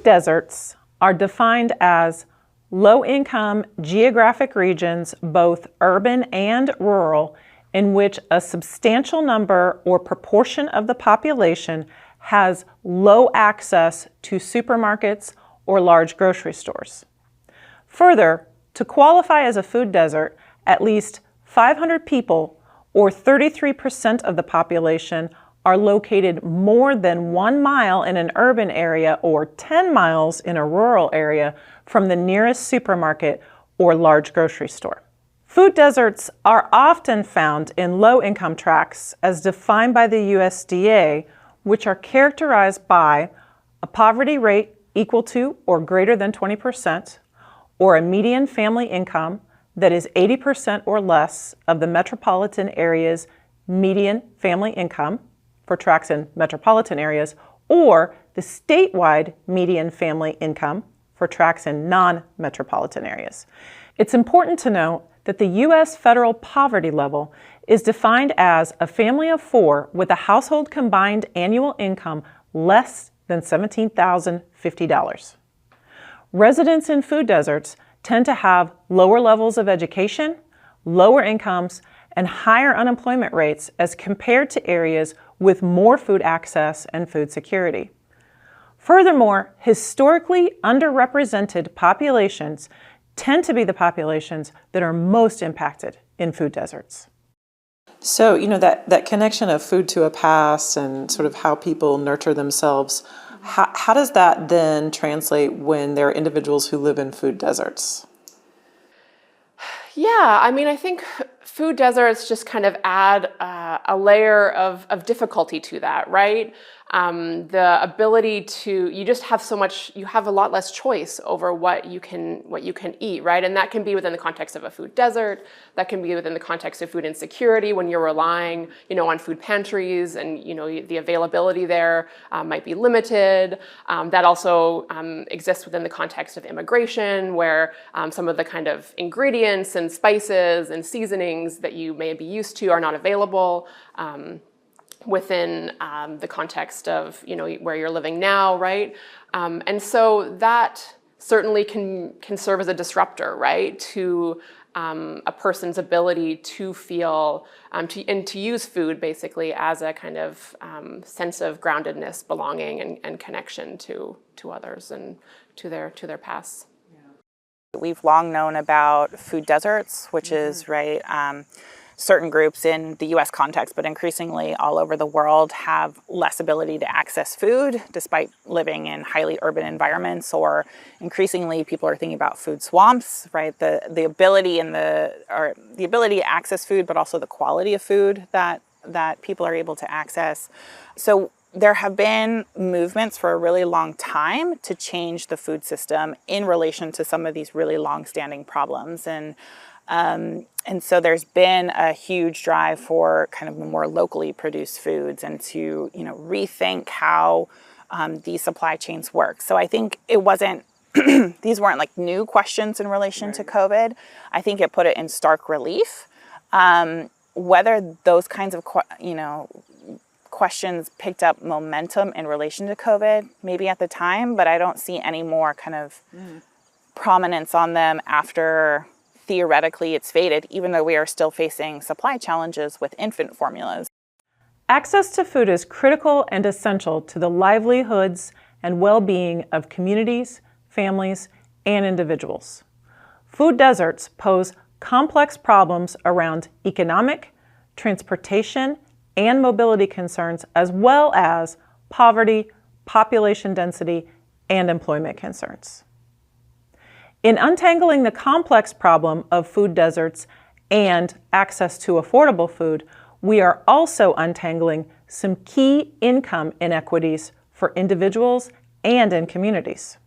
Food deserts are defined as low-income geographic regions, both urban and rural, in which a substantial number or proportion of the population has low access to supermarkets or large grocery stores. Further, to qualify as a food desert, at least 500 people, or 33% of the population, are located more than 1 mile in an urban area or 10 miles in a rural area from the nearest supermarket or large grocery store. Food deserts are often found in low-income tracts as defined by the USDA, which are characterized by a poverty rate equal to or greater than 20%, or a median family income that is 80% or less of the metropolitan area's median family income for tracts in metropolitan areas, or the statewide median family income for tracts in non-metropolitan areas. It's important to note that the U.S. federal poverty level is defined as a family of 4 with a household combined annual income less than $17,050. Residents in food deserts tend to have lower levels of education, lower incomes, and higher unemployment rates as compared to areas with more food access and food security. Furthermore, historically underrepresented populations tend to be the populations that are most impacted in food deserts. So, that connection of food to a past and sort of how people nurture themselves, how does that then translate when there are individuals who live in food deserts? Yeah, I think food deserts just kind of add a layer of difficulty to that, right? The ability you just have you have a lot less choice over what you can eat, right? And that can be within the context of a food desert. That can be within the context of food insecurity when you're relying, on food pantries and, the availability there might be limited. That also exists within the context of immigration, where some of the kind of ingredients and spices and seasonings that you may be used to are not available. Within the context of where you're living now, right? And so that certainly can serve as a disruptor, right, to a person's ability to feel and to use food basically as a kind of sense of groundedness, belonging, and connection to others and to their pasts. We've long known about food deserts, which is certain groups in the U.S. context, but increasingly all over the world, have less ability to access food despite living in highly urban environments, or increasingly people are thinking about food swamps, right? The ability to access food, but also the quality of food that people are able to access. So there have been movements for a really long time to change the food system in relation to some of these really long-standing problems. And so there's been a huge drive for kind of more locally produced foods and to, rethink how these supply chains work. So I think it wasn't, these weren't like new questions in relation to COVID. I think it put it in stark relief. Whether those kinds of, questions picked up momentum in relation to COVID, maybe at the time, but I don't see any more kind of prominence on them after theoretically it's faded, even though we are still facing supply challenges with infant formulas. Access to food is critical and essential to the livelihoods and well-being of communities, families, and individuals. Food deserts pose complex problems around economic, transportation, and mobility concerns, as well as poverty, population density, and employment concerns. In untangling the complex problem of food deserts and access to affordable food, we are also untangling some key income inequities for individuals and in communities.